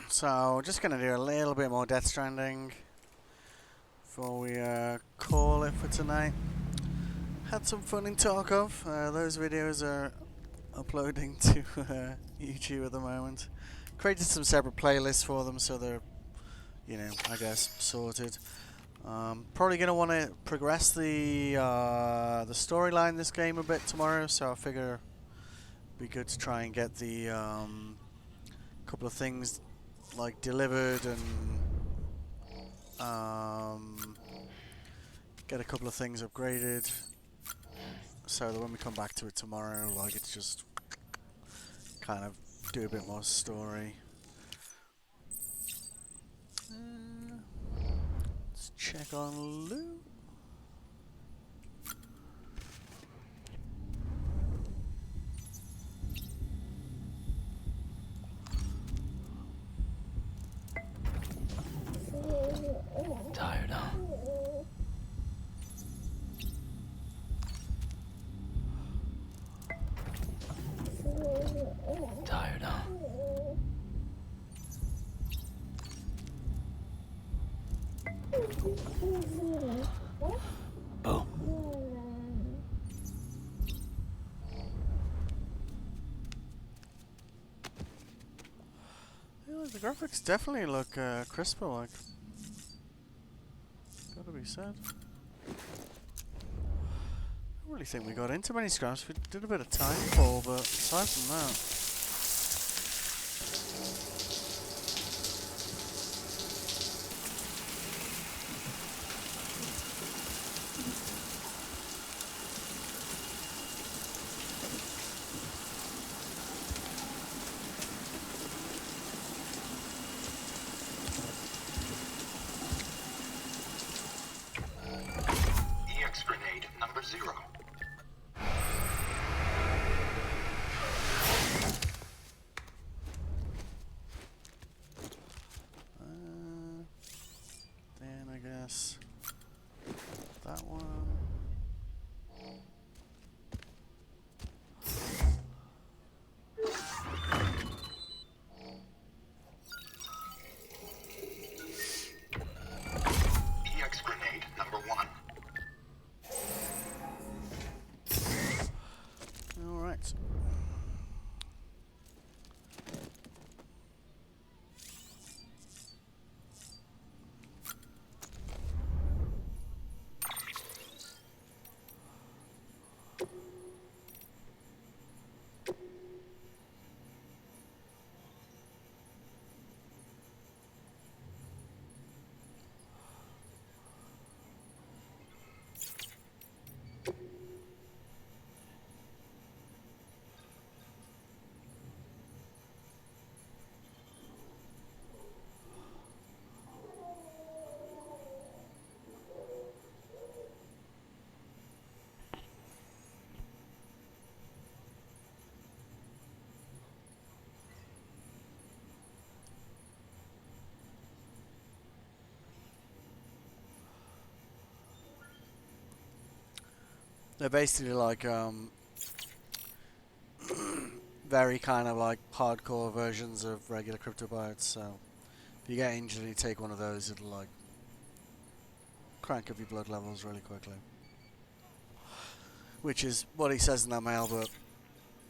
So, just gonna do a little bit more Death Stranding before we call it for tonight. Had some fun in Tarkov. Those videos are uploading to YouTube at the moment. Created some separate playlists for them, so they're, I guess sorted. Probably gonna want to progress the storyline in this game a bit tomorrow, so I figure it'd be good to try and get the couple of things like delivered and get a couple of things upgraded, so that when we come back to it tomorrow, like, it's just kind of do a bit more story. Let's check on loot. Tired, huh? Tired, huh? Boom. Yeah, the graphics definitely look crisper, like. Gotta be said. I don't really think we got into many scraps. We did a bit of time fall, but aside from that. Grenade number 0. Then I guess that one. EX grenade number 1. Alright. They're basically like very kind of like hardcore versions of regular cryptobiotes, so if you get injured and you take one of those, it'll like crank up your blood levels really quickly. Which is what he says in that mail, but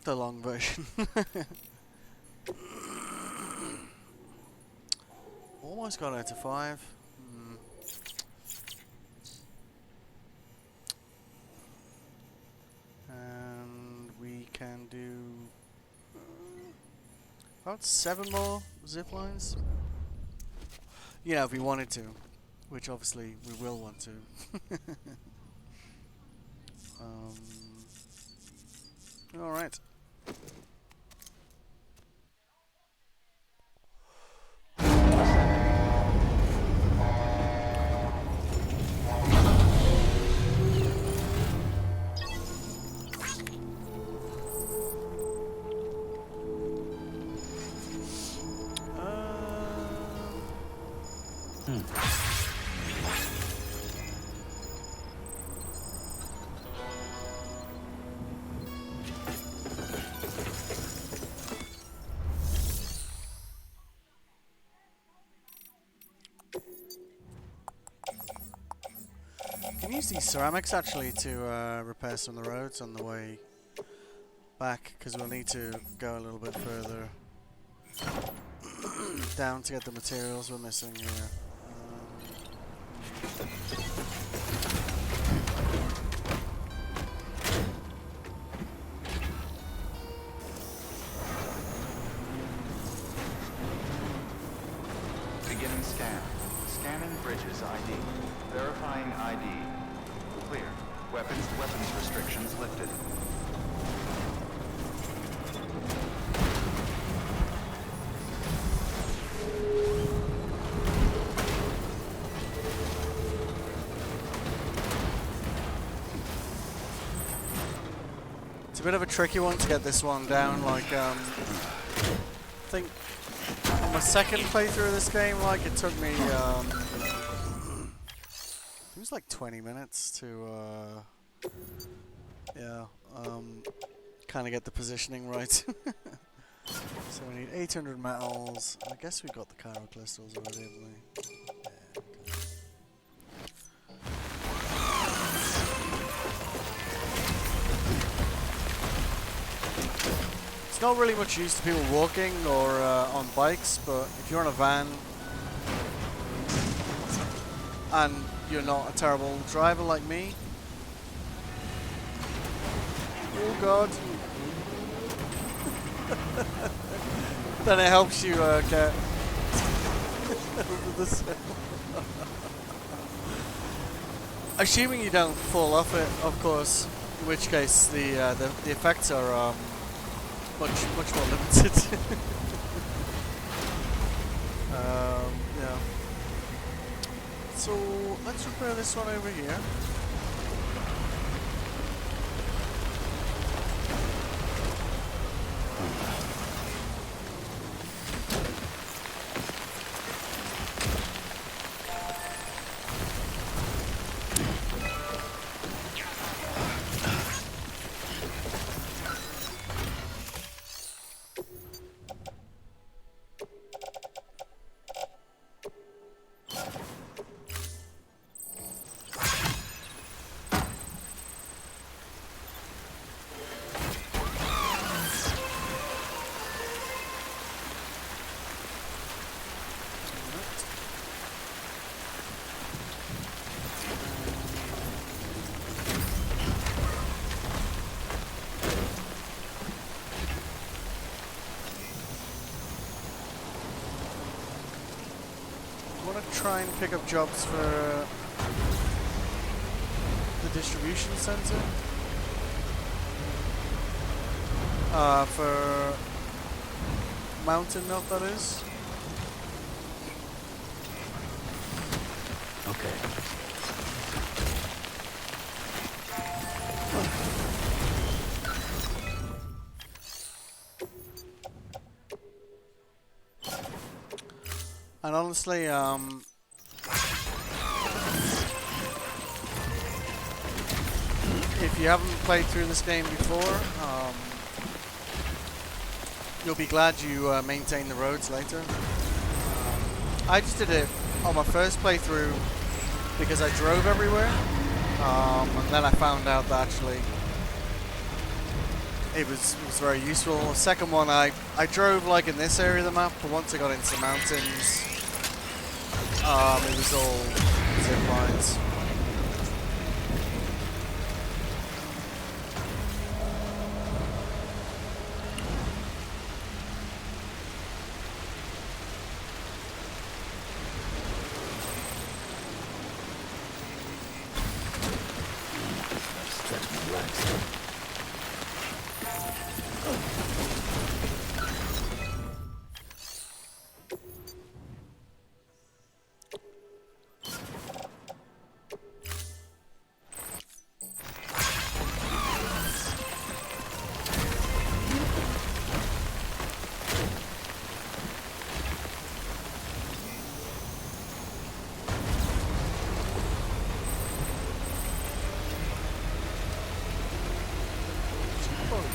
the long version. Almost got it to 5. And we can do about 7 more zip lines. Yeah, if we wanted to, which obviously we will want to. All right. can use these ceramics actually to repair some of the roads on the way back, because we'll need to go a little bit further down to get the materials we're missing here. Beginning scan. Scanning bridges ID. Verifying ID. Clear. Weapons restrictions lifted. It's a bit of a tricky one to get this one down, like, I think on my second playthrough of this game, like, it took me, it was like 20 minutes to, kind of get the positioning right. So we need 800 metals. I guess we got the chiral crystals already, haven't we? It's not really much use to people walking or on bikes, but if you're on a van and you're not a terrible driver like me, oh god, then it helps you get over this hill. Assuming you don't fall off it, of course, in which case the effects are much more limited. Yeah. So let's repair this one over here. Try and pick up jobs for the distribution center. For mountain milk, that is. Okay. And honestly, if you haven't played through this game before, you'll be glad you maintain the roads later. I just did it on my first playthrough because I drove everywhere, and then I found out that actually it was very useful. The second one, I drove like in this area of the map, but once I got into the mountains, it was all zip lines. Stretch my legs.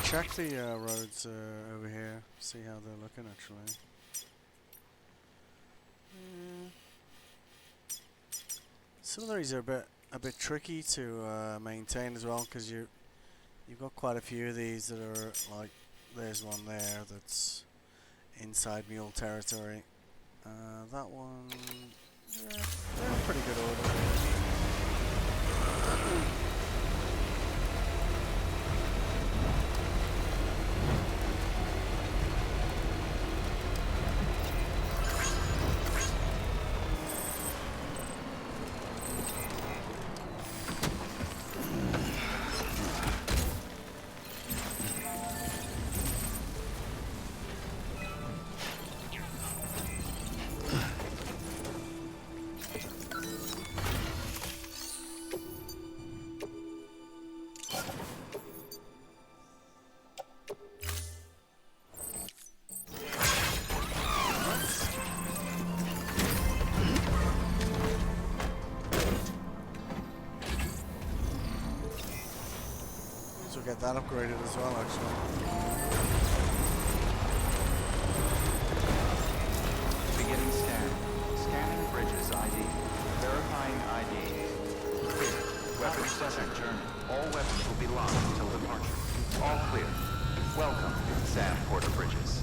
Check the roads over here, see how they're looking actually. Some of these are a bit a bit tricky to maintain as well, because you've got quite a few of these that are like, there's one there that's inside mule territory. That one, yeah, they're in pretty good order. We'll get that upgraded as well, actually. Beginning scan. Scanning bridges ID. Verifying ID. Clear. Weapons descent journey. All weapons will be locked until departure. All clear. Welcome, Sam Porter Bridges.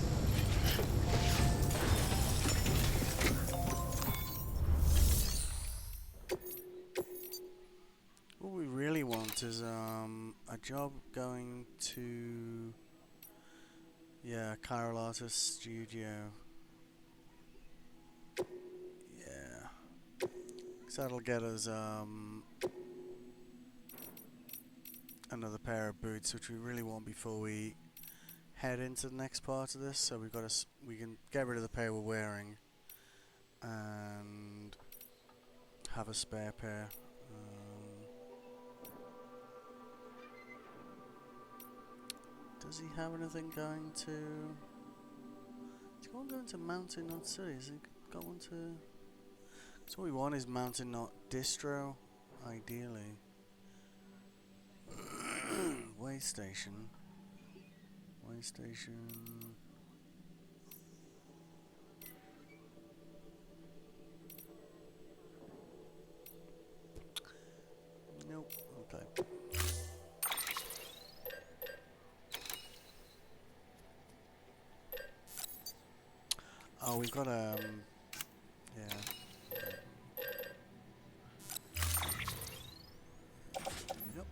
What we really want is a job going to, yeah, Chiral Artist Studio. Yeah, 'cause that'll get us another pair of boots, which we really want before we head into the next part of this. So we've got we can get rid of the pair we're wearing and have a spare pair. Does he have anything going to? Is he going to Mountain Knot City? Has he got one to? So what we want is Mountain Knot Distro, ideally. Way station. Way station. Nope. Okay. Oh, we've got yeah. Yep.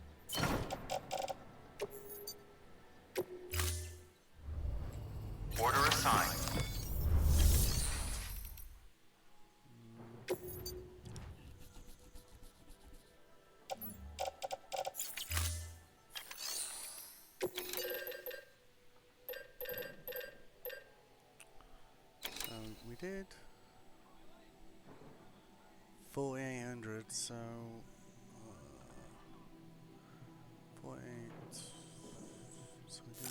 Order assigned. We did 4,800, so 48. So we do.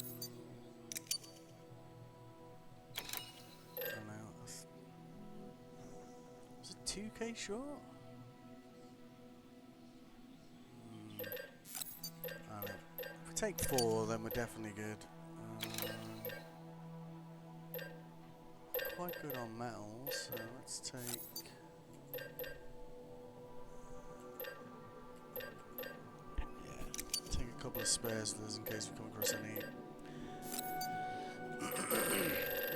I don't know. Was it 2K short? I don't know. If we take 4, then we're definitely good. Quite good on metals, so let's take. Yeah, take a couple of spares for this in case we come across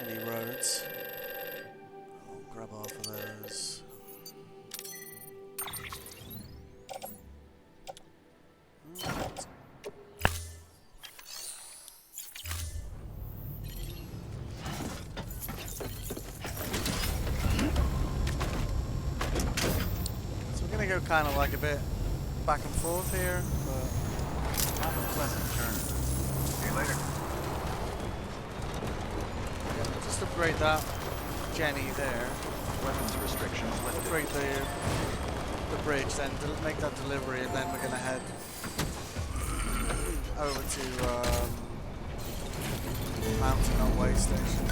any roads. I'll grab half of those. Go kind of like a bit back and forth here, but Have a pleasant journey. See you later. yeah, just upgrade that Jenny there. Weapons restrictions lifted. Upgrade the bridge, then make that delivery, and then we're gonna head over to Mountain on Way Station.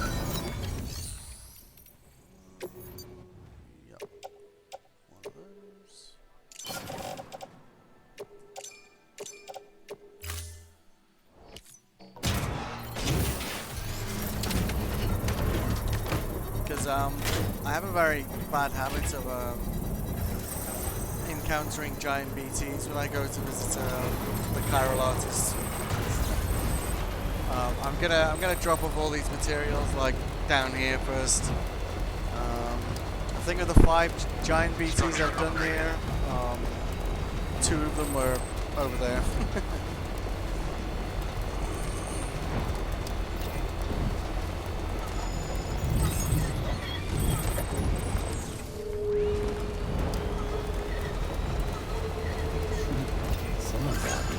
I have a very bad habit of encountering giant BTs when I go to visit the chiral artist. I'm gonna drop off all these materials like down here first. I think of the 5 giant BTs I've done here, 2 of them were over there. Someone got me.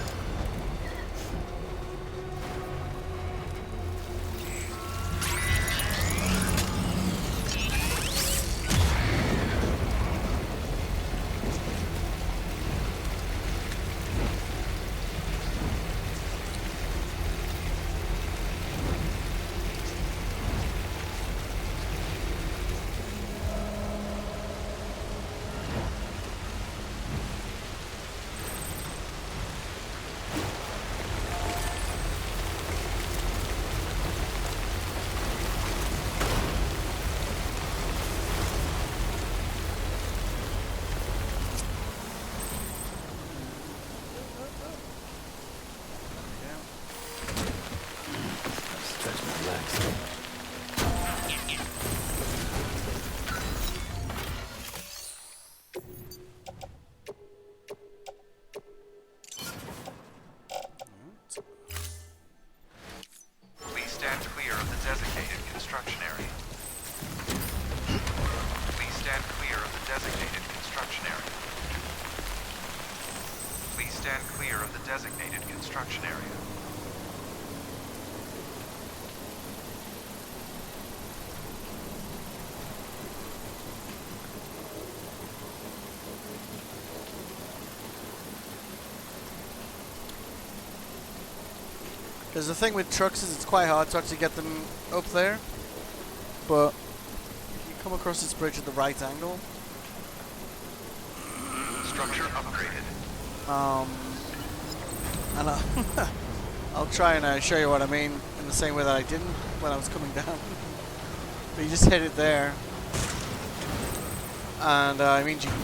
Stretch my legs. Please stand clear of the designated construction area. Please stand clear of the designated construction area. Please stand clear of the designated construction area. Because the thing with trucks is it's quite hard to actually get them up there, but you come across this bridge at the right angle. Structure upgraded. And I'll try and show you what I mean in the same way that I didn't when I was coming down. But you just hit it there, and it means you can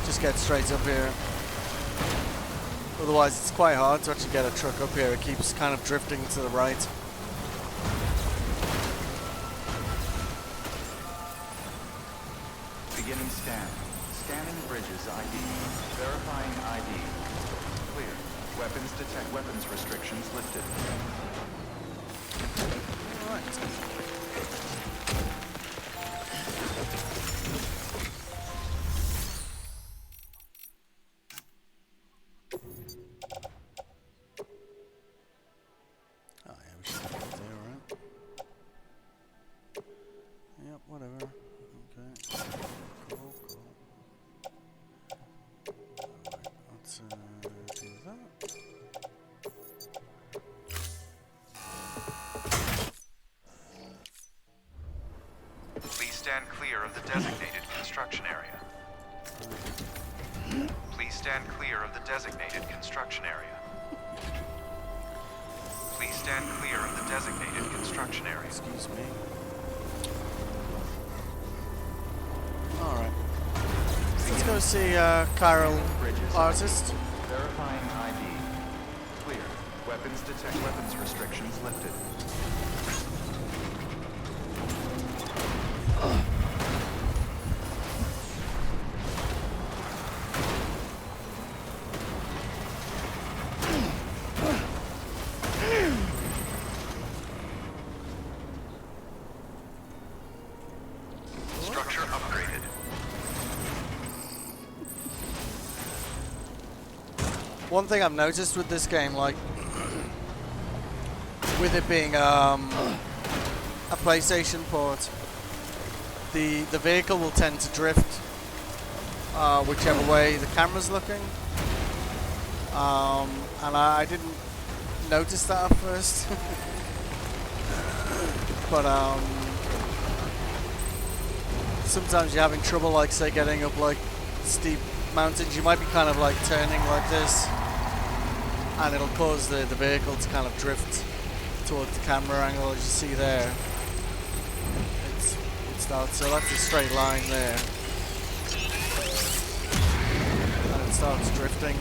just get straight up here. Otherwise, it's quite hard to actually get a truck up here. It keeps kind of drifting to the right. Beginning scan. Scanning bridges ID. Verifying ID. Clear. Weapons detect. Weapons restrictions lifted. Oh yeah, we should get there, right? Yep, whatever. Okay. Cool, cool. Alright, let's do that. Please stand clear of the designated construction area. Please stand clear of the designated construction area. Please stand clear of the designated construction area. Excuse me. Alright. Let's go see chiral artist. Verifying ID. Clear. Weapons detect. Weapons restrictions lifted. Structure upgraded. One thing I've noticed with this game, like, with it being a PlayStation port, the vehicle will tend to drift whichever way the camera's looking. And I didn't notice that at first. But sometimes you're having trouble, like, say, getting up like steep mountains. You might be kind of like turning like this, and it'll cause the vehicle to kind of drift towards the camera angle, as you see there. It's not, so that's a straight line there. And it starts drifting.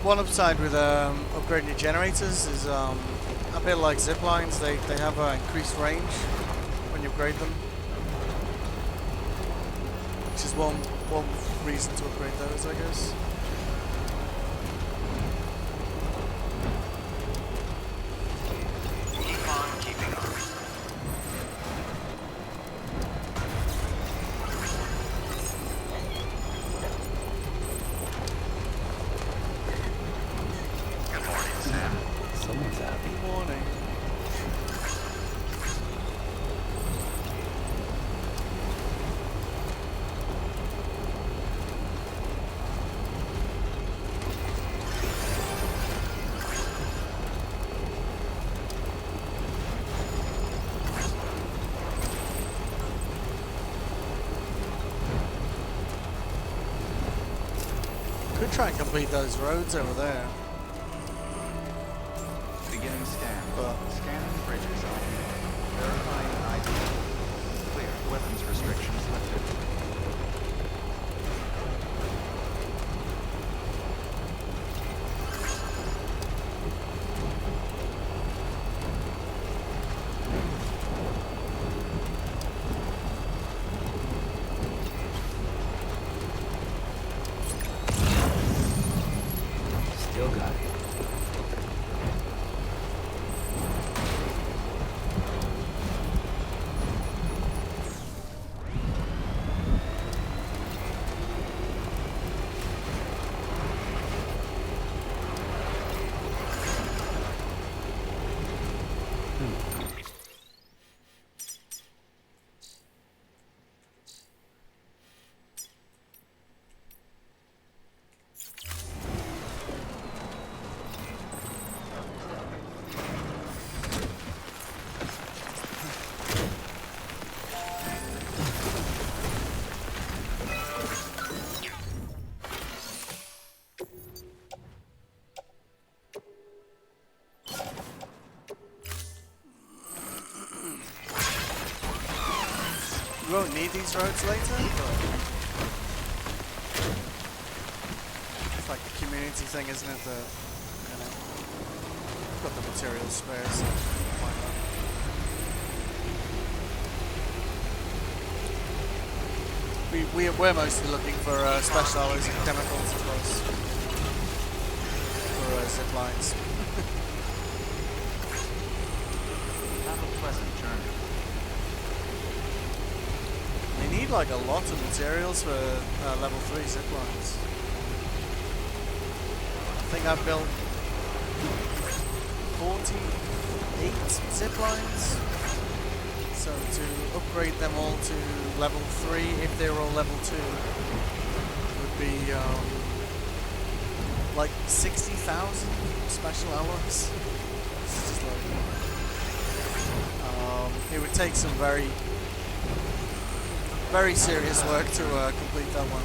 One upside with upgrading your generators is a bit like zip lines. They have increased range when you upgrade them, which is one reason to upgrade those, I guess. Keep on keeping on. Good morning, Sam. Someone's happy. Morning. Could try and complete those roads over there. Beginning scan. But Scanning bridges ID. Verifying ID. Clear. Weapons restrictions lifted. Still got it. you won't need these roads later, but it's like a community thing, isn't it? That, you know, got the materials spare, so why not? We're mostly looking for special alloys and chemicals, of course, for zip lines. Have a pleasant journey. They need like a lot of materials for level 3 zip lines. I think I've built 48 zip lines. So to upgrade them all to level 3, if they were all level 2, would be like 60,000 special alloys. It's just like, it would take some very serious work to complete that one.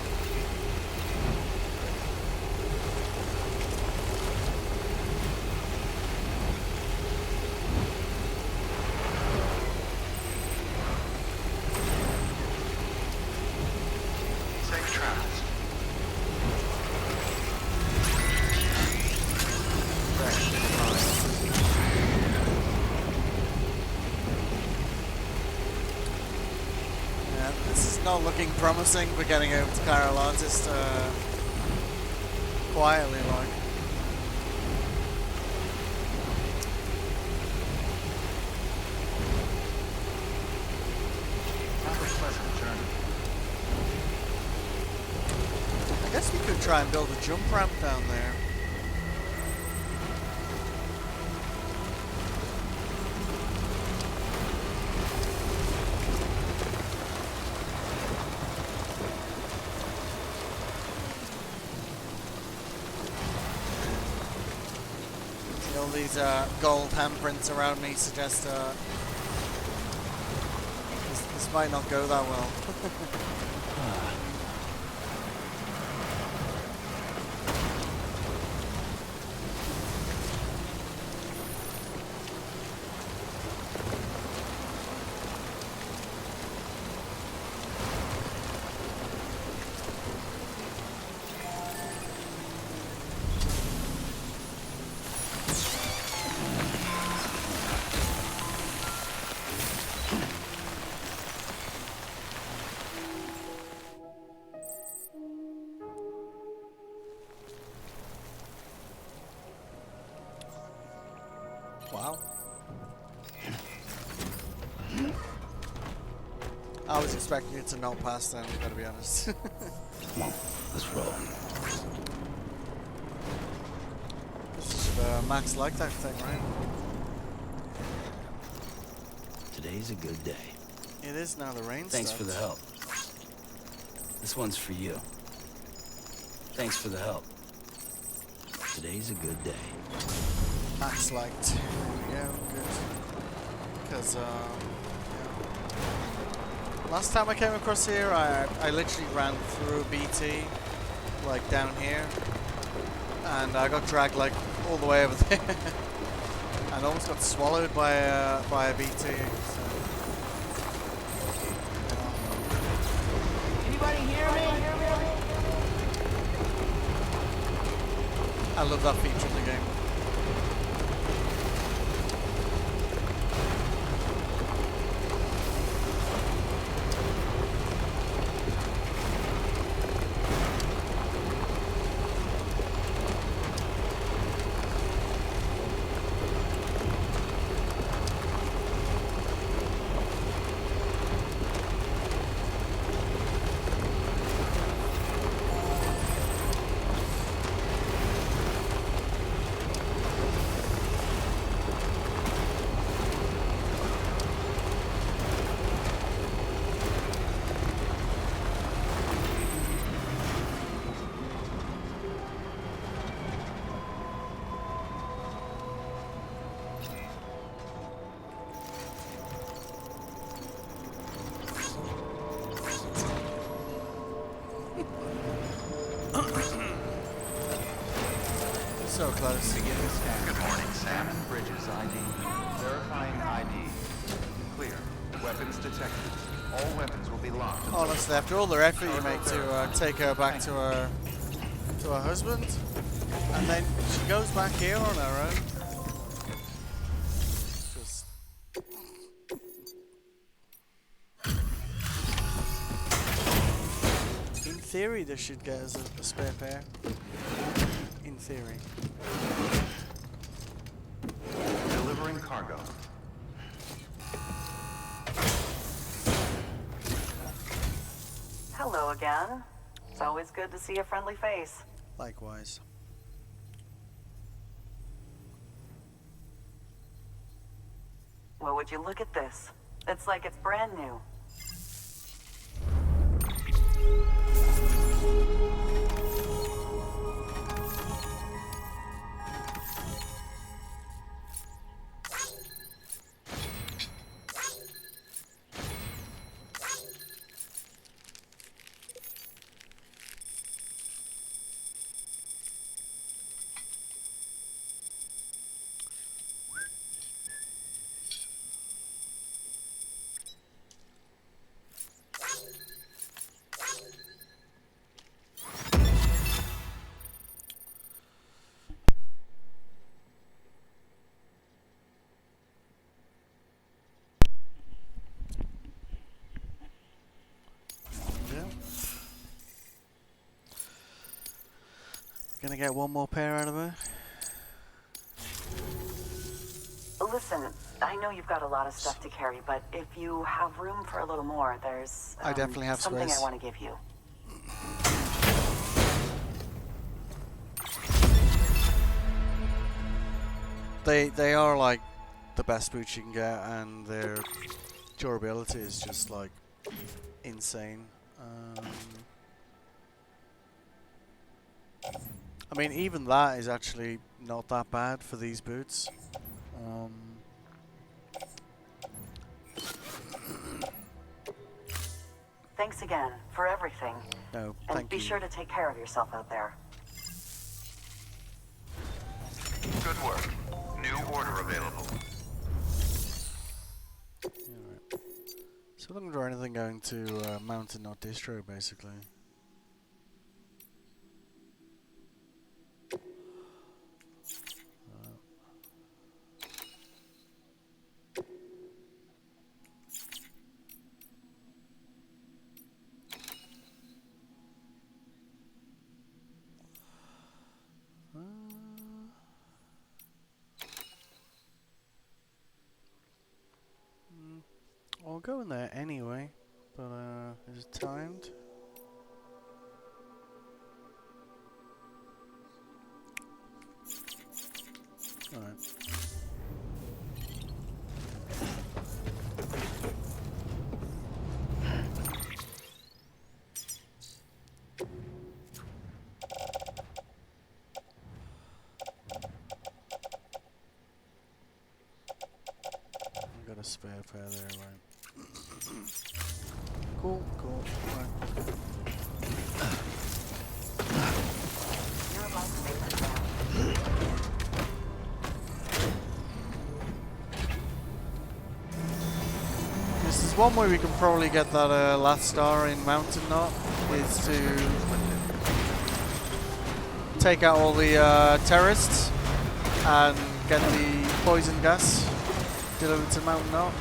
Safe travels. Yeah, this is not looking promising for getting over to Caroline, just quietly like. Have a pleasant journey. I guess we could try and build a jump ramp down there. All these gold handprints around me suggest this might not go that well. Wow. I was expecting it to not pass then, gotta be honest. Come on, let's roll. This is max like that thing, right? Today's a good day. It is now, the rain Thanks for the help. This one's for you. Thanks for the help. Today's a good day. Max liked. Yeah, good. Because, yeah. Last time I came across here, I literally ran through a BT, like down here, and I got dragged like all the way over there, and almost got swallowed by a BT. So, Anybody hear me? I love that feature in the game. So close. Beginning scan. Good morning, Sam. Salmon Bridges ID. Verifying ID. Clear. Weapons detected. All weapons will be locked. Honestly, after all the effort you make to take her back to her husband, and then she goes back here on her own. Just in theory, this should get us a spare pair. In theory. Delivering cargo. Hello again. It's always good to see a friendly face. Likewise. Well, would you look at this? It's like it's brand new. Yeah. Gonna get one more pair out of her. Listen, I know you've got a lot of stuff to carry, but if you have room for a little more, there's I definitely have something space. I want to give you. They are like the best boots you can get, and their durability is just like insane. I mean, even that is actually not that bad for these boots. Thanks again for everything. No, And thank be you. sure to take care of yourself out there. Good work. New order available. Alright. So looking for anything going to mountain, not distro, basically. I'll go in there anyway, but is it timed? Alright. I've got a spare pair there, right? Cool, cool. Right. You're about to make that sound. This is one way we can probably get that last star in Mountain Knot, is to take out all the terrorists and get the poison gas delivered to Mountain Knot.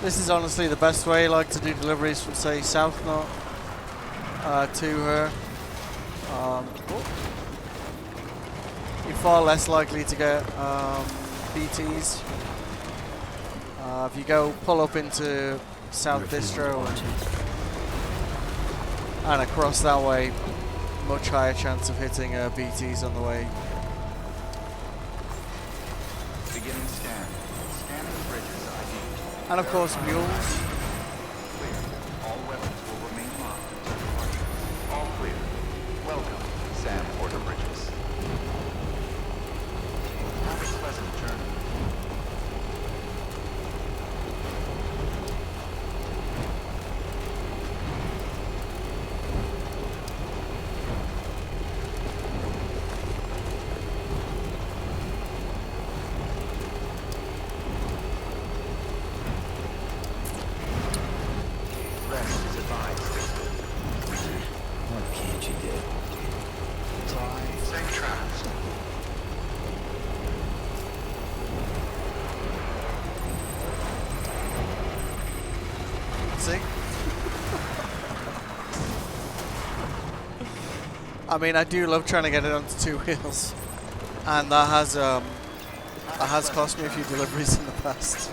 This is honestly the best way, like, to do deliveries from, say, South Knot to her. You're far less likely to get BTs. If you go pull up into South Distro and across that way, much higher chance of hitting BTs on the way. Beginning scan. Scanning bridges ID. And of course, mules. Clear. All weapons will remain locked until departure. All clear. Welcome, Sam Porter Bridges. Have a pleasant journey. Rest is advised. What can't you do? Safe travels. See? I mean, I do love trying to get it onto two wheels, and that has cost me a few deliveries in the past.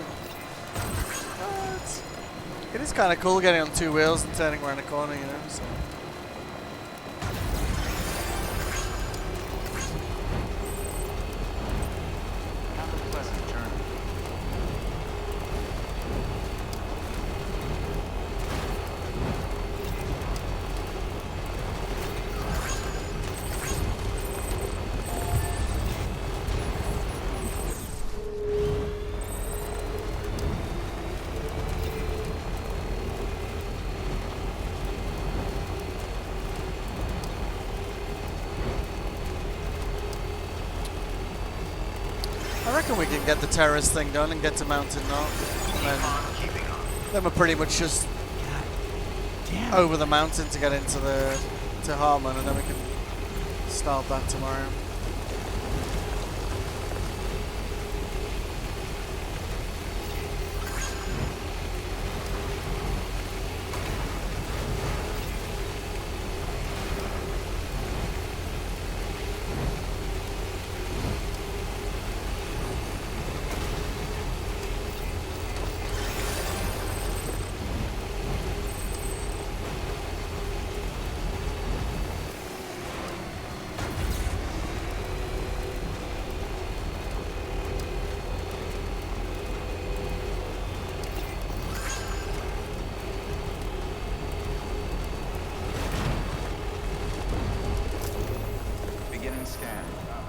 But it is kind of cool getting on two wheels and turning around a corner, you know. So. Have a pleasant journey. reckon we can get the terrorist thing done and get to Mountain Knot. And then we're pretty much just over the mountain to get into to Harmon, and then we can start that tomorrow.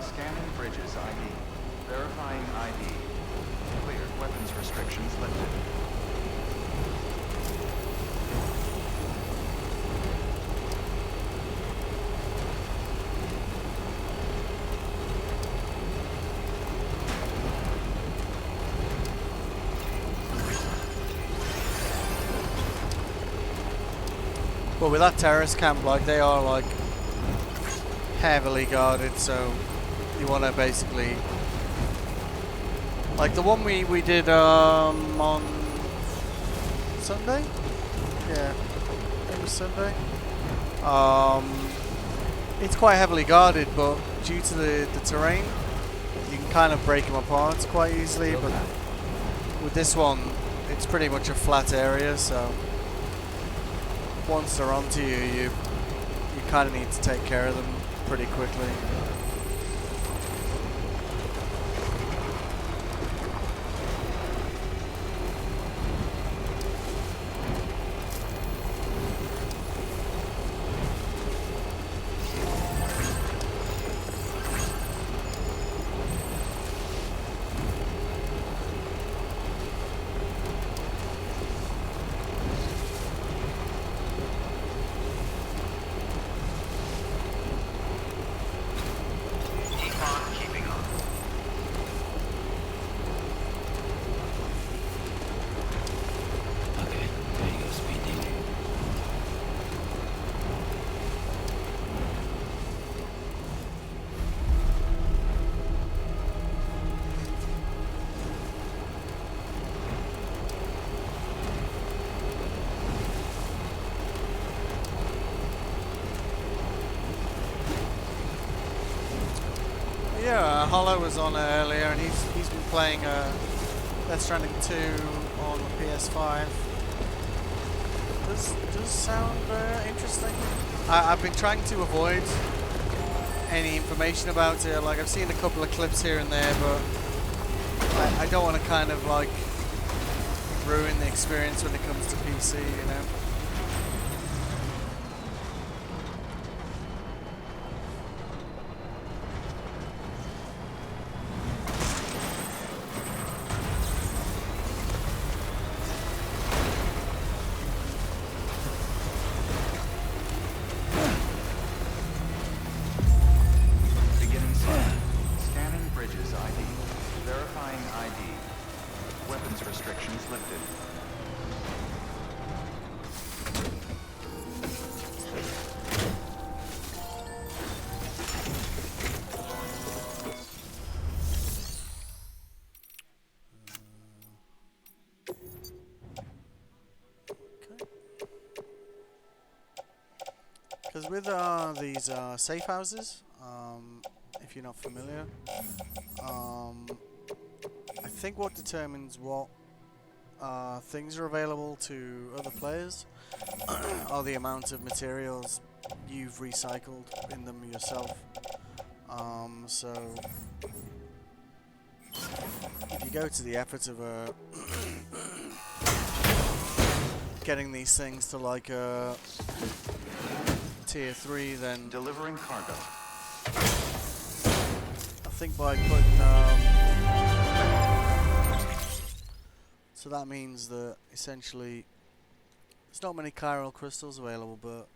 Scanning bridges ID. Verifying ID. Clear. Weapons restrictions lifted. But with that terrorist camp, like, they are like heavily guarded, so you want to basically, like the one we did on Sunday, yeah, it was Sunday. It's quite heavily guarded, but due to the terrain, you can kind of break them apart quite easily. But with this one, it's pretty much a flat area, so once they're onto you, you kind of need to take care of them pretty quickly. Yeah, Hollow was on earlier, and he's been playing Death Stranding 2 on the PS5. Does sound interesting. I've been trying to avoid any information about it. Like, I've seen a couple of clips here and there, but I don't want to kind of like ruin the experience when it comes to PC, you know. Because with these safe houses, if you're not familiar, I think what determines what things are available to other players are the amount of materials you've recycled in them yourself. So if you go to the effort of getting these things to like tier 3, then delivering cargo. I think by putting so that means that essentially there's not many chiral crystals available, but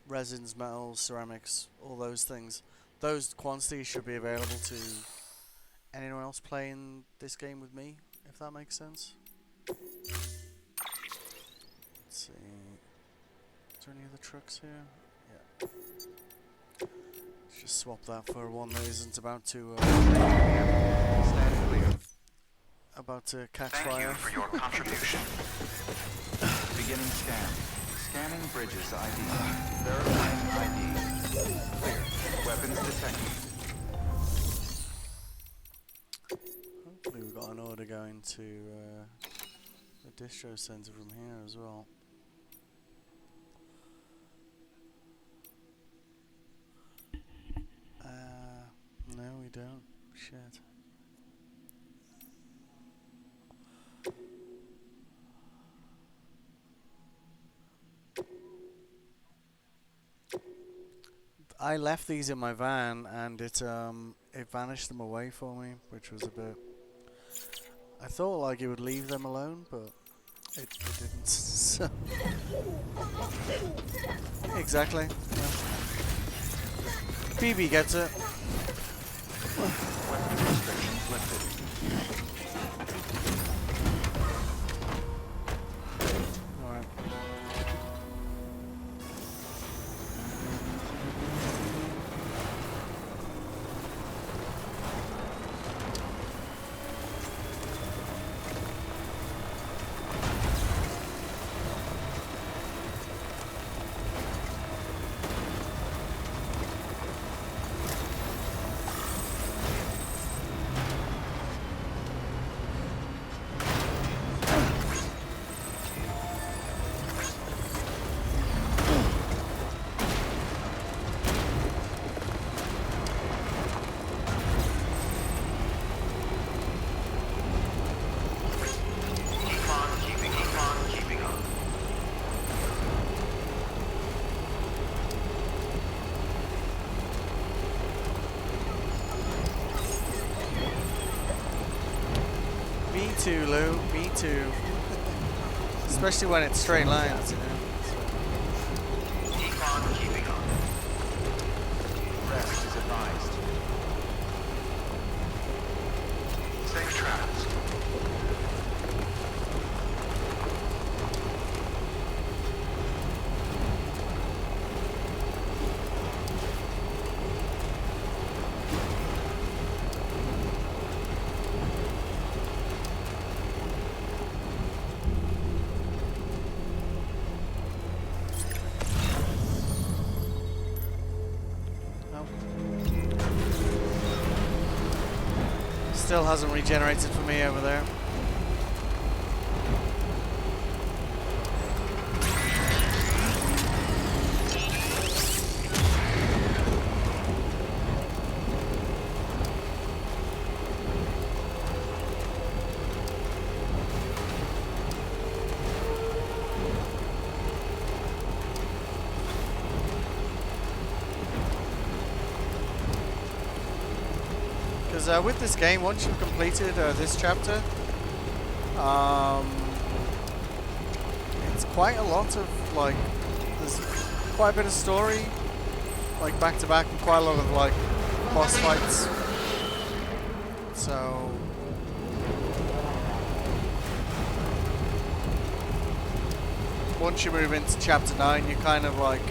resins, metals, ceramics, all those things, those quantities should be available to anyone else playing this game with me, if that makes sense. Let's see. Is there any other trucks here? Yeah. Let's just swap that for one that isn't about to Stand clear. catch Thank fire. you for your contribution. Beginning scan. Scanning bridges ID. Verifying ID. Clear. Weapons detected. Hopefully we've got an order going to the distro center from here as well. No, we don't. Shit. I left these in my van and it vanished them away for me, which was a bit. I thought like it would leave them alone, but it didn't. So exactly. Yeah. BB gets it. Weapons restrictions lifted. Alright. Keeping up. Me too, Lou. Me too. Especially when it's straight lines, you know. Keep on keeping up. Rest is advised. Safe travels. Still hasn't regenerated for me over there. Because with this game, once you've completed this chapter, it's quite a lot of, like, there's quite a bit of story, like, back to back, and quite a lot of, like, boss fights. So once you move into chapter 9, you're kind of like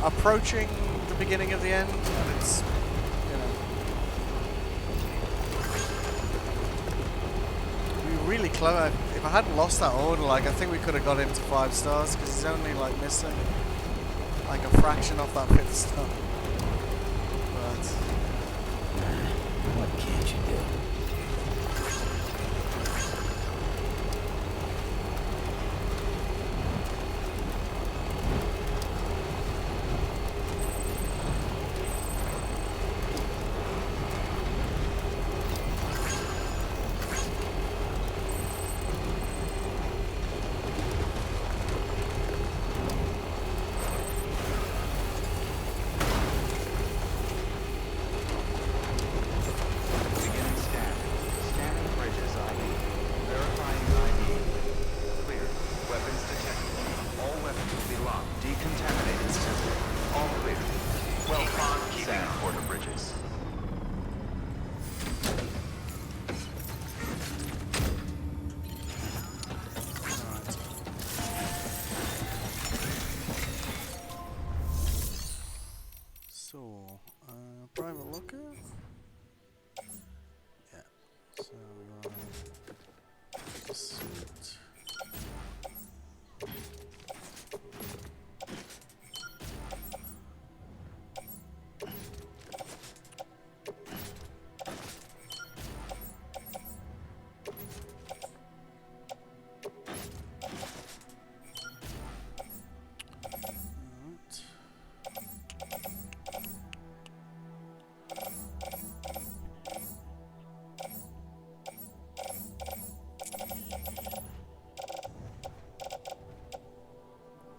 approaching the beginning of the end, and it's, you know, we were really close. If I hadn't lost that order, like, I think we could have got him to 5 stars, because he's only like missing like a fraction of that 5th star. But What can't you do? Beginning scan. So, suit.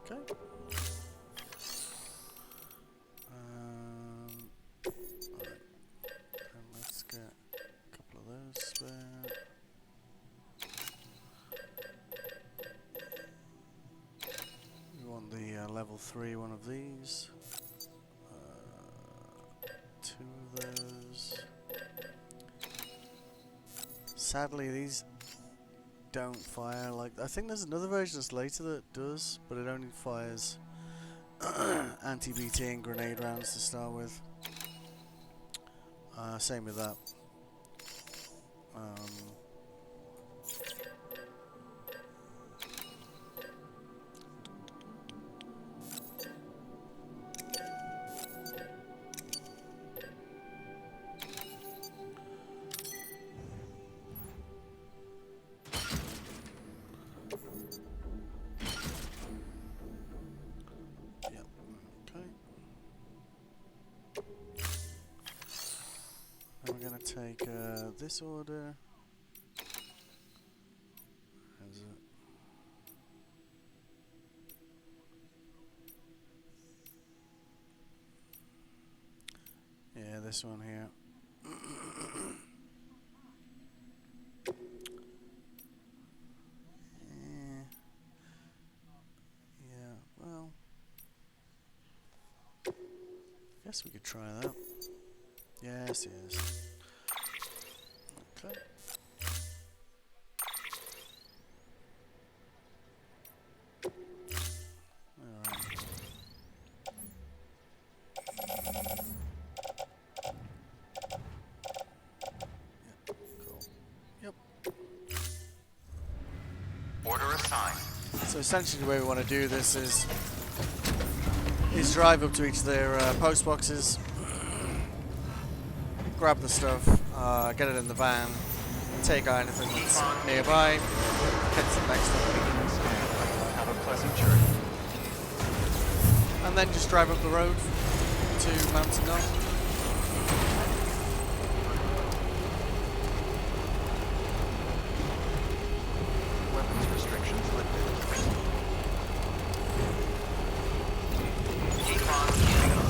Okay. Alright. And let's get a couple of those spare. We want the level 3 one of these. 2 of those. Sadly, these don't fire like. I think there's another version that's later that does, but it only fires anti-BT and grenade rounds to start with. Same with that. Yep. Okay. Then we're gonna take this order. Is it? Yeah, this one here. Yeah, well, guess we could try that. Yes, yes. Okay. Alright. Yep, cool. Yep. Order assigned. So essentially the way we want to do this is drive up to each of their post boxes, grab the stuff, get it in the van, take out anything that's nearby, head to the next one, Have a pleasant journey. and then just drive up the road to Mountain Knoll. Weapons restrictions lifted. Keep on keeping on.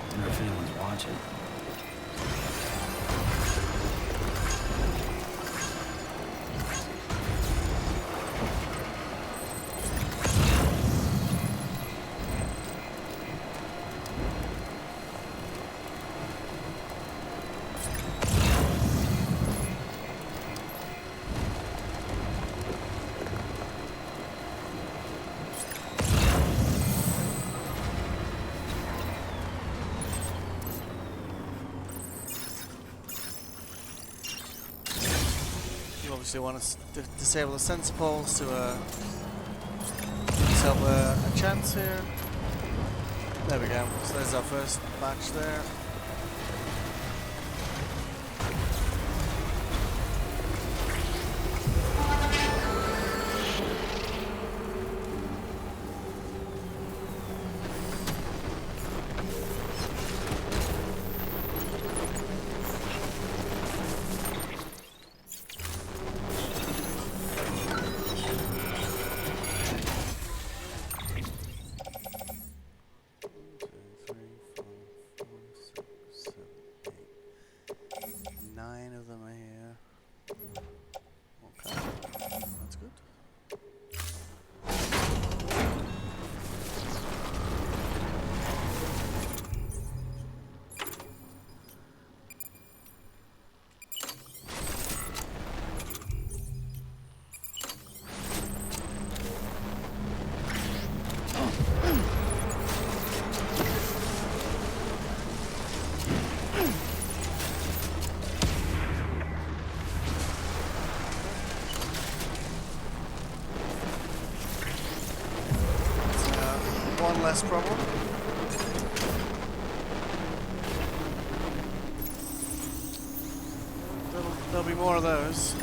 I wonder if anyone's watching. You obviously want to disable the sensor poles to give yourself a chance here. There we go. So there's our first batch there. less problem. There'll be more of those.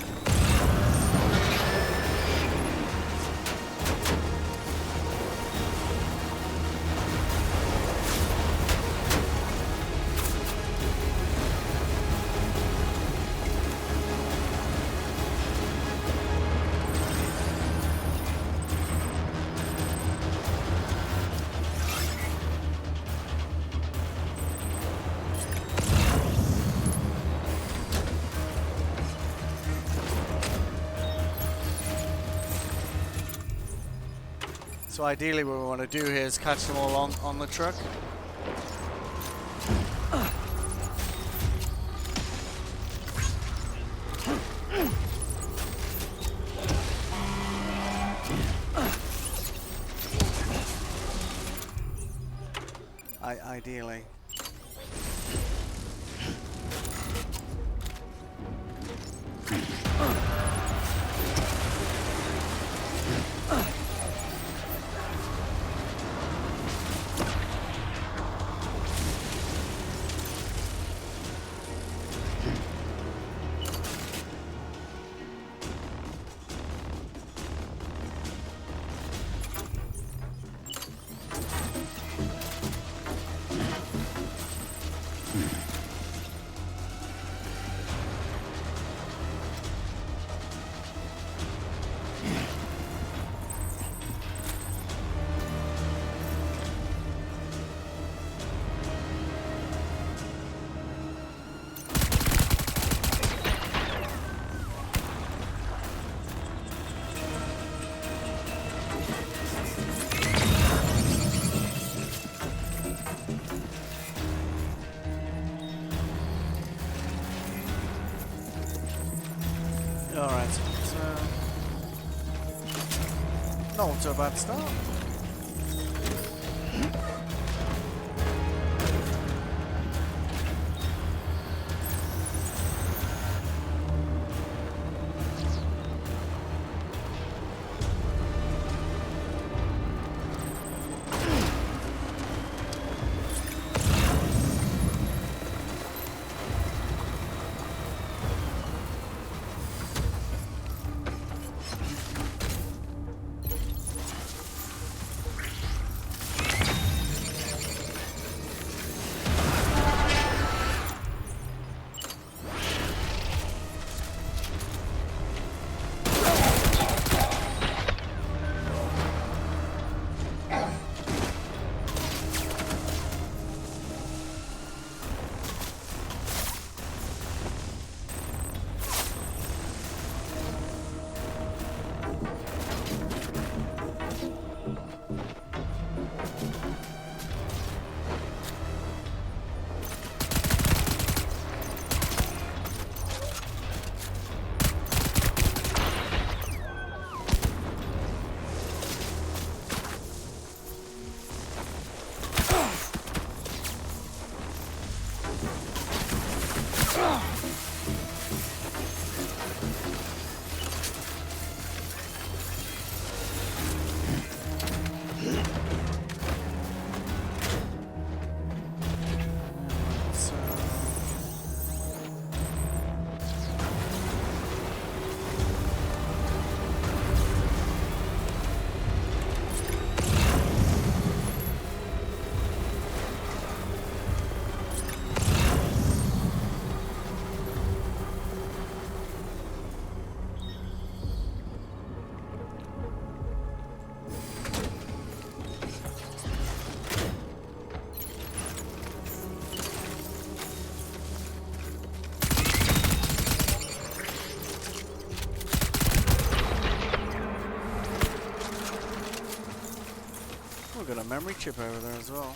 So ideally what we want to do here is catch them all on the truck. Ideally. Alright, so not so bad start. We've got a memory chip over there as well.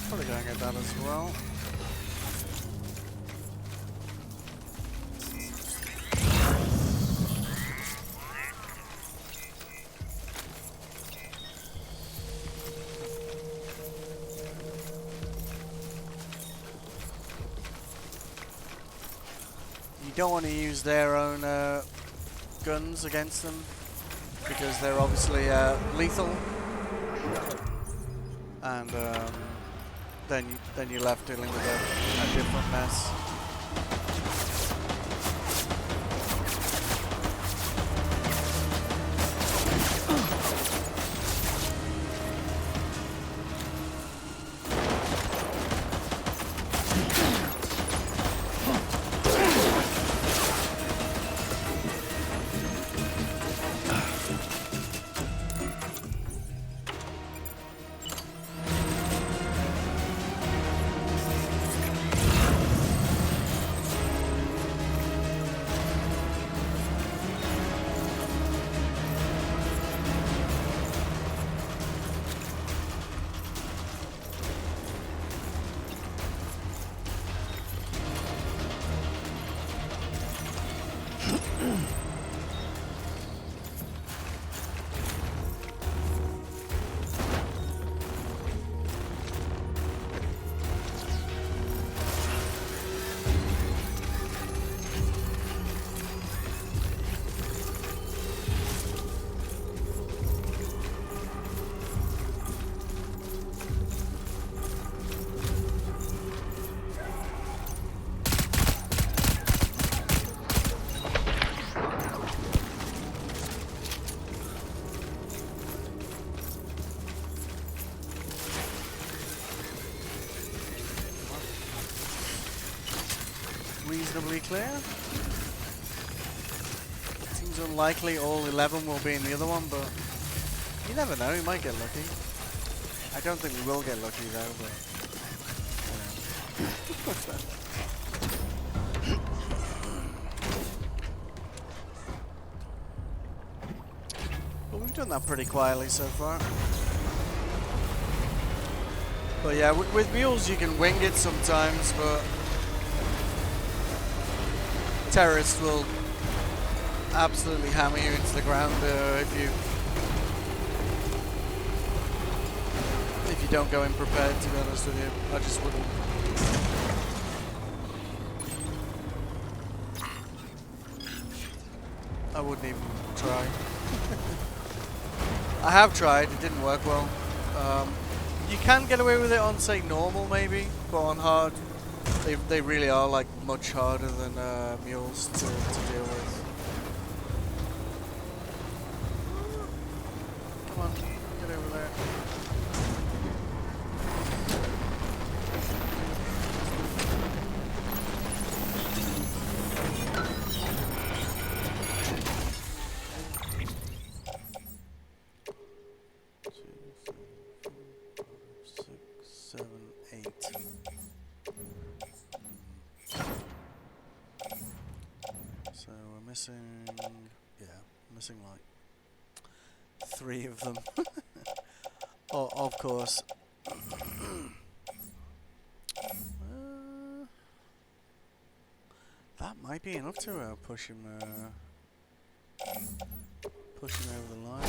Probably gonna get that as well. You don't want to use their own guns against them because they're obviously lethal, and then you're left dealing with a different mess. Reasonably clear. Seems unlikely all 11 will be in the other one, but you never know, you might get lucky. I don't think we will get lucky though, but you know. But we've done that pretty quietly so far. But yeah, with mules you can wing it sometimes, but terrorists will absolutely hammer you into the ground if you don't go in prepared, to be honest with you. I just wouldn't. I wouldn't even try. I have tried, it didn't work well. You can get away with it on, say, normal maybe, but on hard, they really are like much harder than mules to deal with. Come on, get over there. Missing like 3 of them. Oh, of course. That might be enough to push him over the line.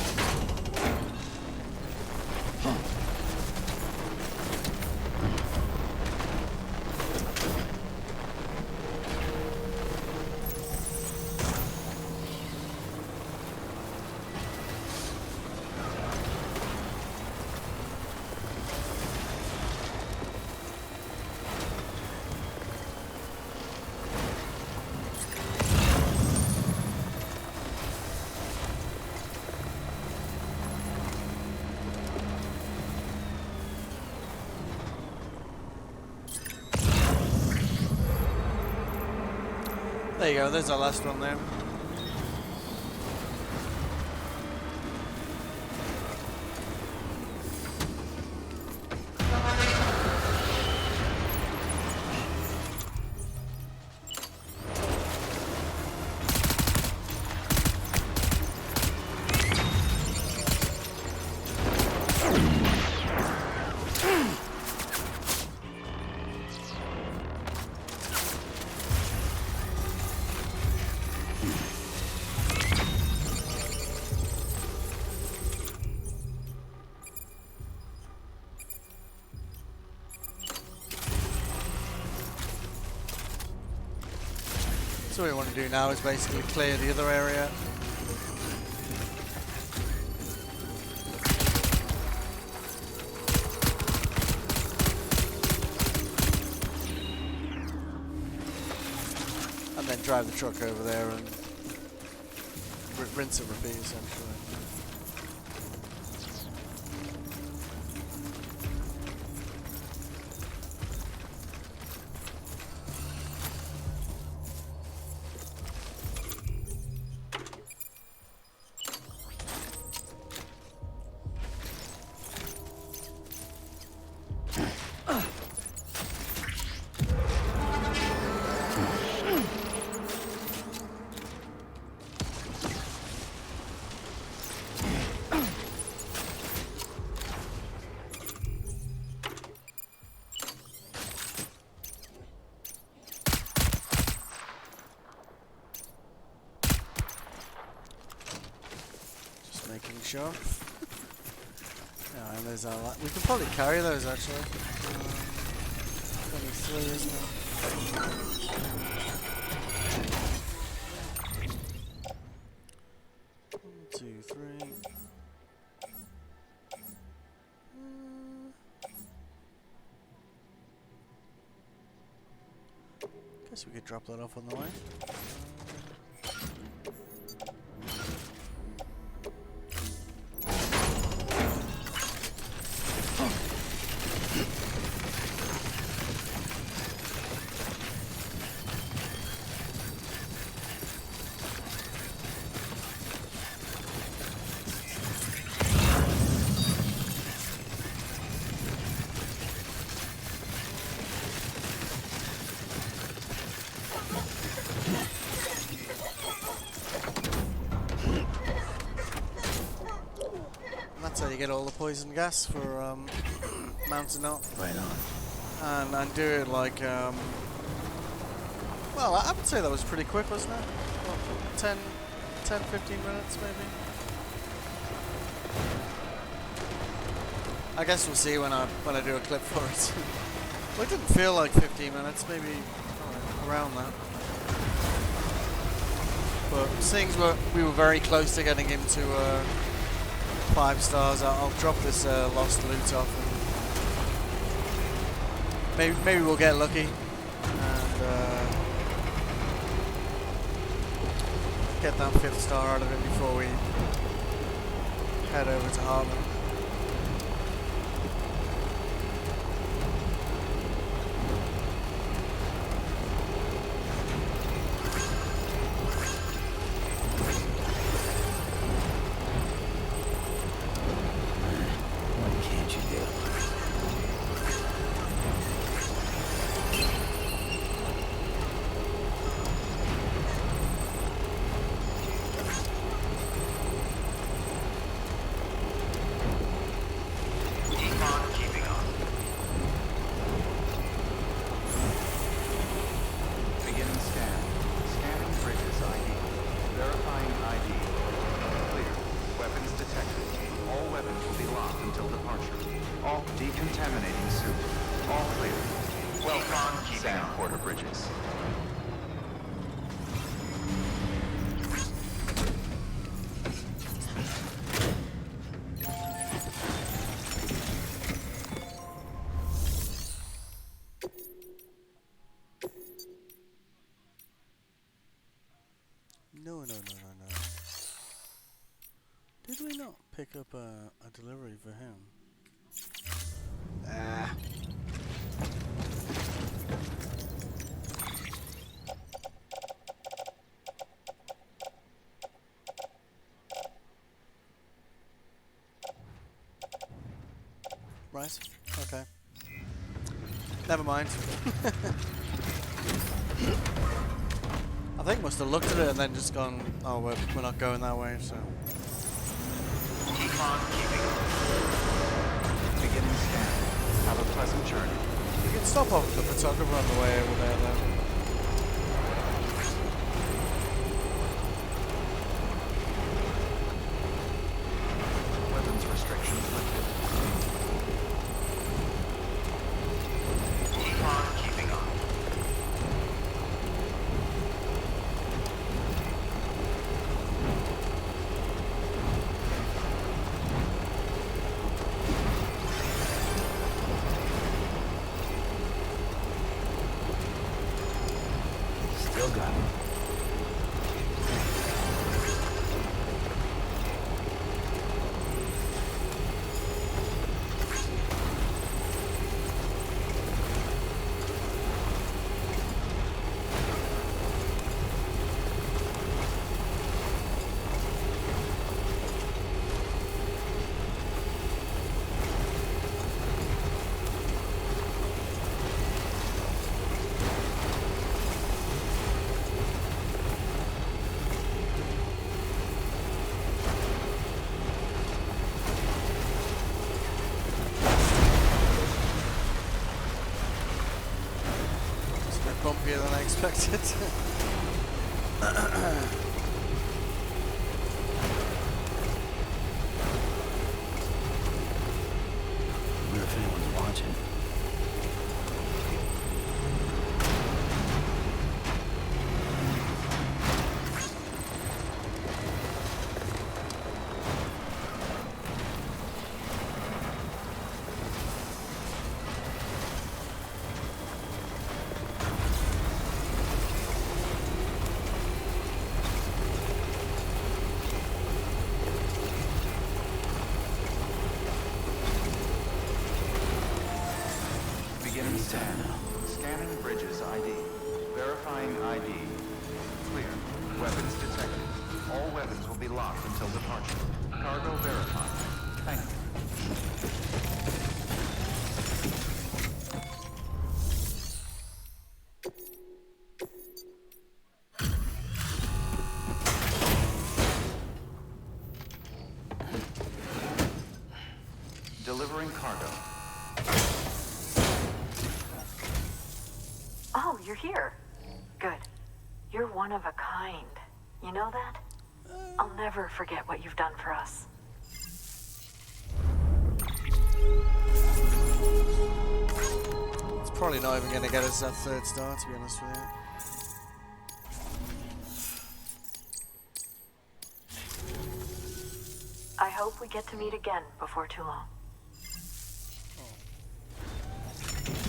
There you go, there's our last one there. So what we want to do now is basically clear the other area. And then drive the truck over there and rinse and repeat essentially. Making sure. Yeah, and there's our we can probably carry those actually. 23, isn't it? 1, 2, 3. Guess we could drop that off on the way. That's how you get all the poison gas for mounting up. Right on. And do it like, well, I would say that was pretty quick, wasn't it? What, 10, 15 minutes maybe? I guess we'll see when I do a clip for it. Well, it didn't feel like 15 minutes, maybe around that. But seeing we were very close to getting him to 5 stars, I'll drop this lost loot off, and maybe we'll get lucky and get that 5th star out of him before we head over to Harlem. Decontaminating suit. All clear. Welcome, keeping Sam, on. Porter Bridges. No. Did we not pick up a delivery for him? Ah. Right. Okay. Never mind. I think must have looked at it and then just gone, oh, we're not going that way, so. Keep on keeping on. Beginning scan. Have a pleasant journey. You can stop off with the photographer on the way over there, though. Weapons restrictions lifted. Keep on keeping on. still got it. Bumpier than I expected. I wonder if anyone's watching. Beginning scan. Scanning bridges ID. Verifying ID. Clear. Weapons detected. All weapons will be locked until departure. Cargo verified. Thank you. Delivering cargo. Oh, you're here. Good. You're one of a kind. You know that? I'll never forget what you've done for us. It's probably not even going to get us that third star, to be honest with you. I hope we get to meet again before too long.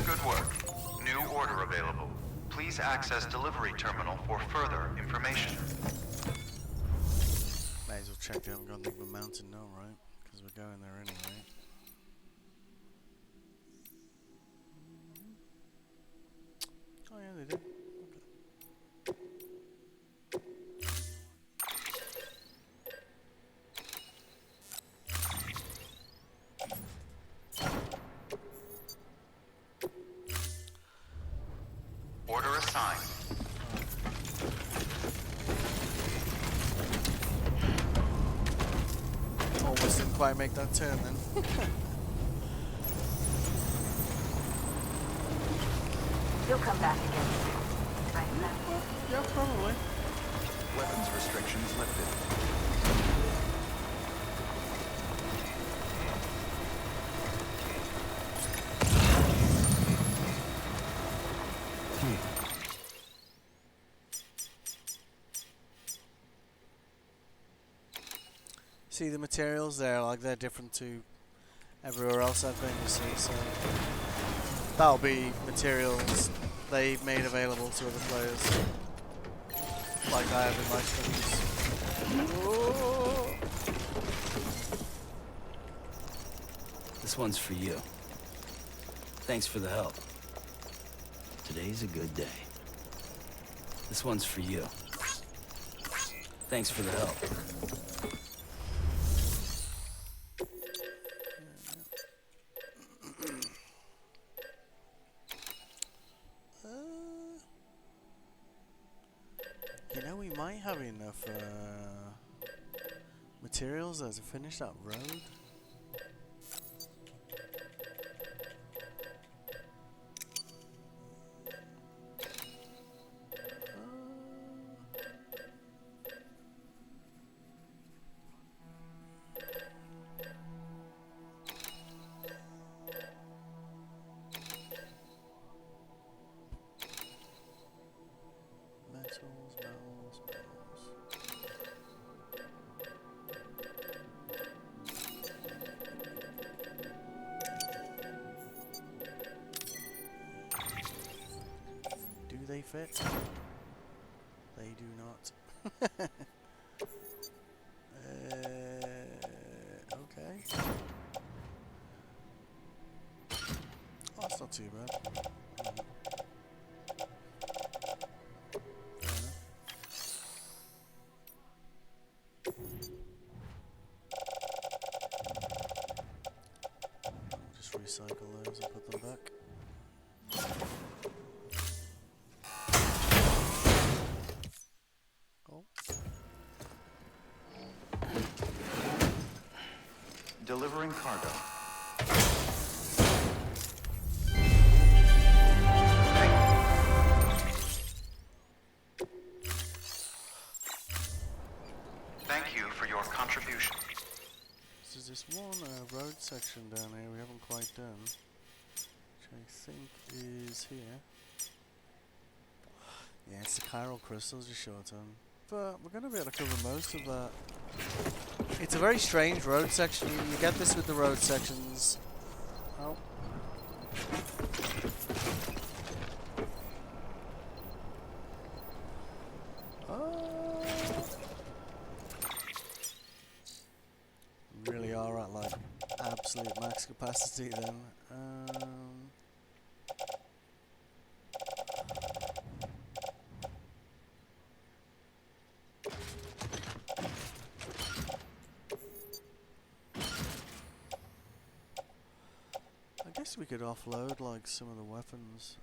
Good work. New order available. Please access delivery terminal for further information. May as well check they haven't got anything but mountain now, right? Because we're going there anyway. Oh yeah, they did. Order assigned. Almost didn't quite make that turn then. You'll come back again soon, right, Seth? Yeah, probably. Weapons restrictions lifted. See the materials there, like they're different to everywhere else I've been, you see, so that'll be materials they've made available to other players, like I have in my studies. Whoa. This one's for you. Thanks for the help. Today's a good day. This one's for you. Thanks for the help. You know, we might have enough materials there to finish that road. Metals. Do they fit? They do not. Okay. Oh, that's not too bad. Just recycle those and put them back. Oh. Delivering cargo. Thank you for your contribution. So there's this one road section down here we haven't quite done, which I think is here. Yeah, it's the chiral crystals you showed on. But we're going to be able to cover most of that. It's a very strange road section. You get this with the road sections. Oh. Really are at like absolute max capacity then. I guess we could offload like some of the weapons.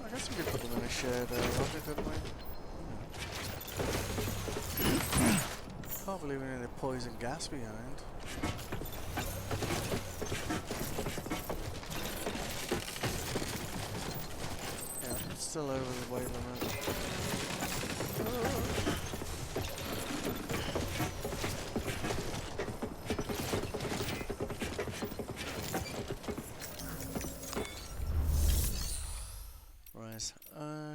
I guess we could put them in a shared locker, couldn't we? Can't believe we need a poison gas behind. Yeah, it's still over the weight limit. Right,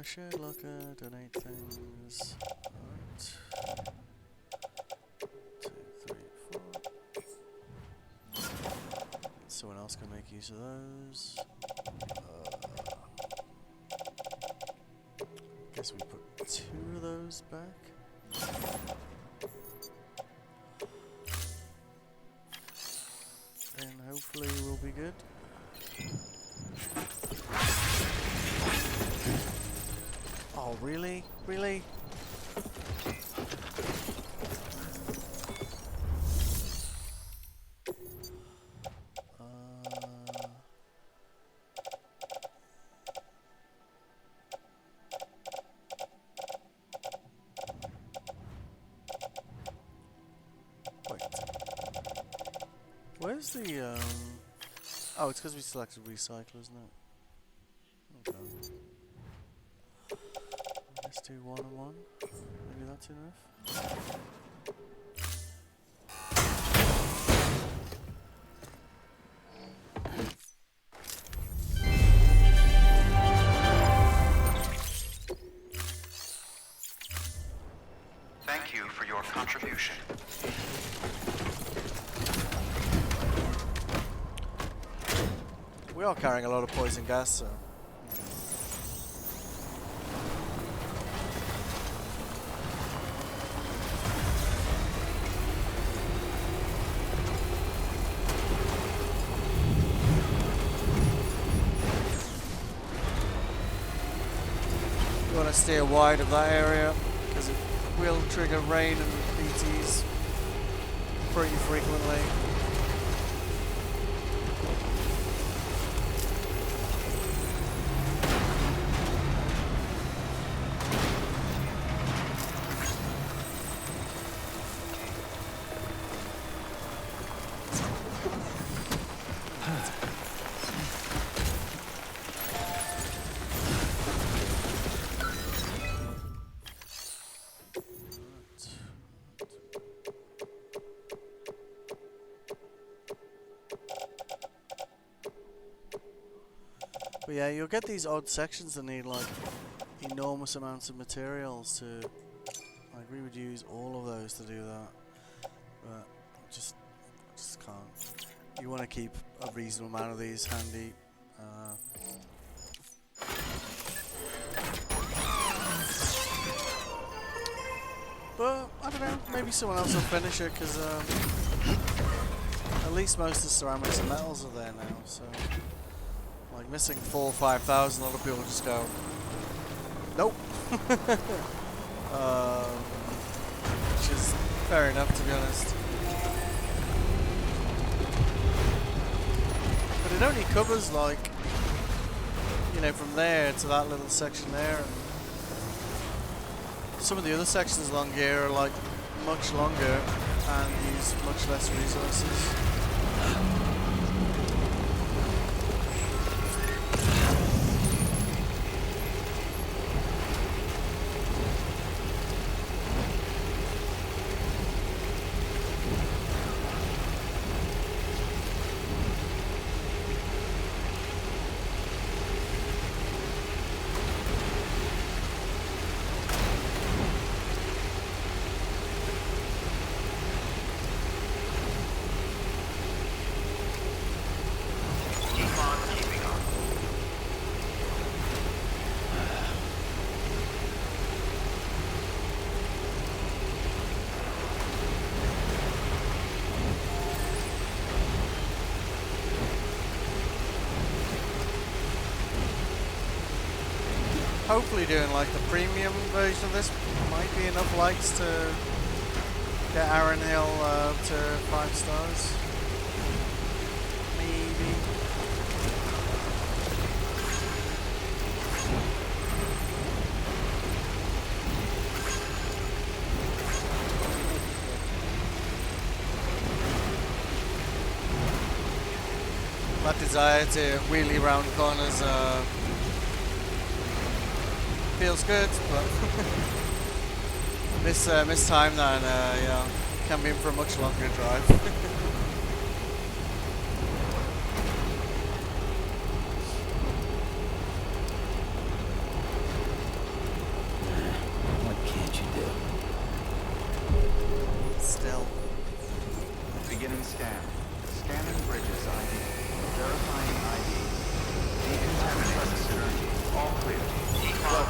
shared locker, donate things. Alright. 2, 3, 4. Someone else can make use of those. Guess we put 2 of those back. And hopefully we'll be good. Oh, really? Really? Wait. Where's the, Oh, it's because we selected recycle, isn't it? Okay. Let's do 1 and 1. Maybe that's enough. Thank you for your contribution. We are carrying a lot of poison gas, so. You want to steer wide of that area because it will trigger rain and BTs pretty frequently. But yeah, you'll get these odd sections that need like enormous amounts of materials to. Like we would use all of those to do that, but just can't. You want to keep a reasonable amount of these handy. But I don't know. Maybe someone else will finish it because at least most of the ceramics and metals are there now. So like missing 4,000 or 5,000, a lot of people just go, nope. Which is fair enough, to be honest. But it only covers like, you know, from there to that little section there. And some of the other sections along here are like much longer and use much less resources. Hopefully doing like the premium version of this might be enough likes to get Aaron Hill to 5 stars. Maybe. That desire to wheelie round corners feels good, but miss time now, and yeah, can be in for a much longer drive. What can't you do? Still. Beginning scan. Scanning bridges ID. Verifying ID. Decontamination energy. All clear.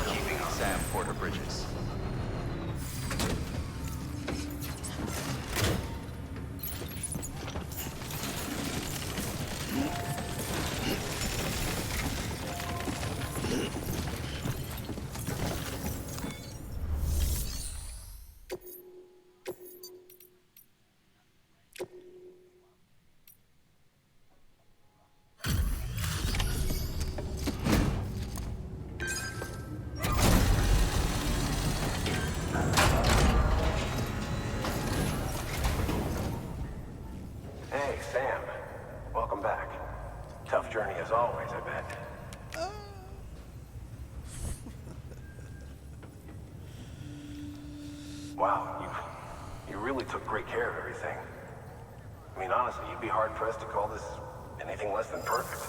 Keeping on Sam Porter Bridges. Hey, Sam. Welcome back. Tough journey as always, I bet. Wow, you really took great care of everything. I mean, honestly, you'd be hard-pressed to call this anything less than perfect.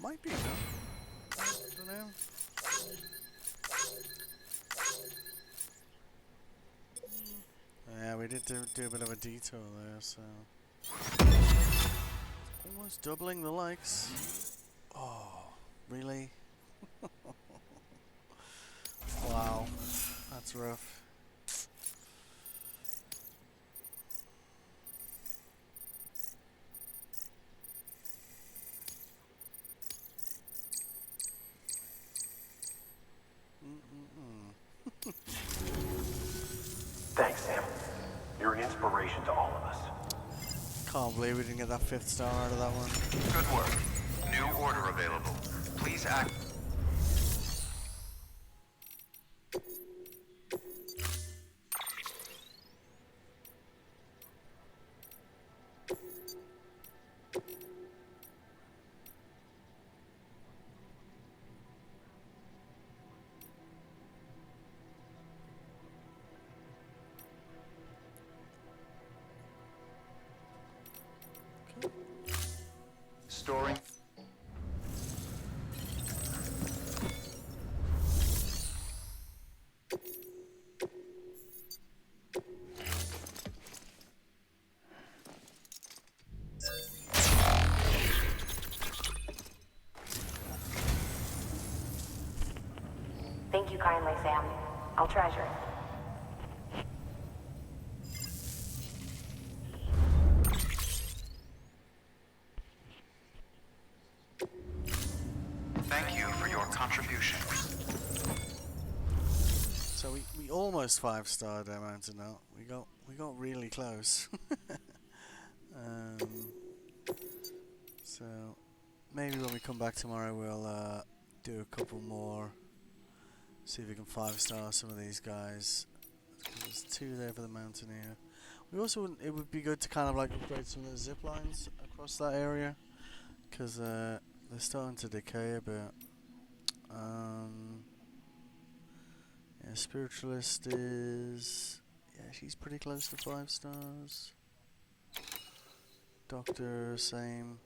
Might be enough. I don't know. Yeah, we did do a bit of a detour there, so almost doubling the likes. Oh, really? Wow, that's rough. Thanks, Sam. You're an inspiration to all of us. Can't believe we didn't get that 5th star out of that one. Good work. New order available. Please act. Storing. Thank you kindly, Sam. I'll treasure it. Thank you for your contribution. So we almost 5-starred our mountain out. We got really close. um, so maybe when we come back tomorrow we'll do a couple more. See if we can 5-star some of these guys. There's 2 there for the mountaineer. We also it would be good to kind of like upgrade some of the zip lines across that area, because they're starting to decay a bit. Yeah, spiritualist is, yeah, she's pretty close to 5 stars. Doctor, same.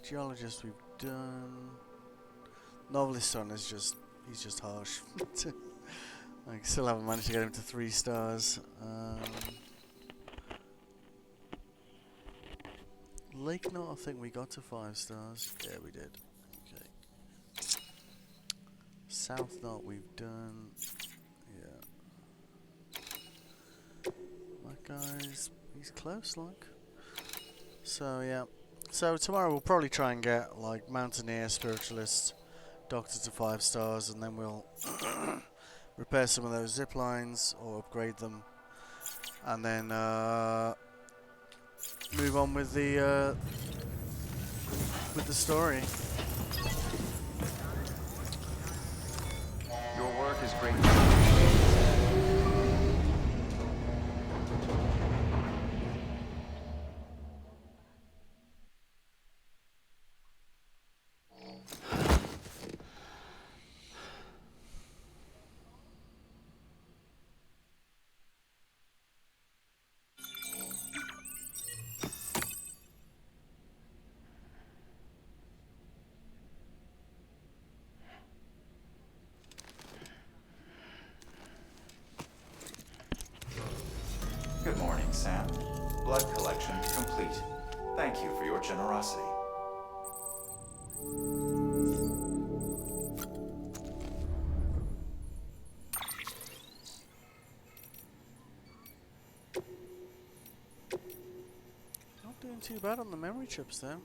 Geologist we've done. Novelist son is he's just harsh. I still haven't managed to get him to 3 stars. Lake Knot, I think we got to 5 stars. Yeah, we did. Okay. South Knot we've done. Yeah. That guy's, he's close, like. So yeah. So tomorrow we'll probably try and get like Mountaineer, Spiritualist, Doctor to 5 stars, and then we'll repair some of those zip lines or upgrade them, and then move on with the story. Your work is great. Good morning, Sam. Blood collection complete. Thank you for your generosity. Not doing too bad on the memory chips though.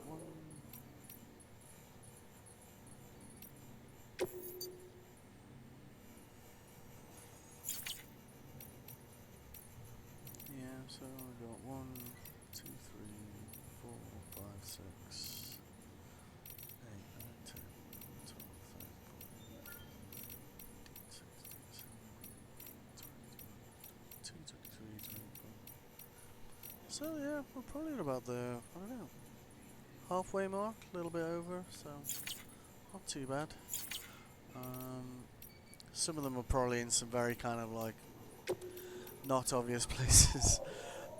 One. Yeah, so we got 1, 2, 3, 4, 5, 6, 8, 9, 10, 12, 13, 14, 15, 16, 17, 18, 19, 20, 21, 22, 23, 24. So yeah, we're probably at about the, I don't know, halfway mark, a little bit over, so not too bad. Some of them are probably in some very kind of like not obvious places,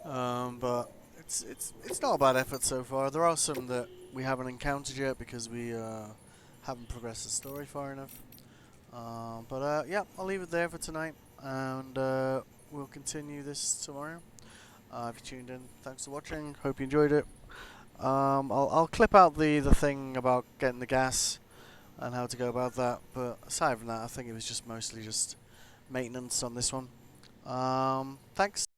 but it's not a bad effort so far. There are some that we haven't encountered yet because we haven't progressed the story far enough. But yeah, I'll leave it there for tonight, and we'll continue this tomorrow. If you tuned in, thanks for watching. Hope you enjoyed it. I'll clip out the thing about getting the gas and how to go about that. But aside from that, I think it was just mostly just maintenance on this one. Thanks.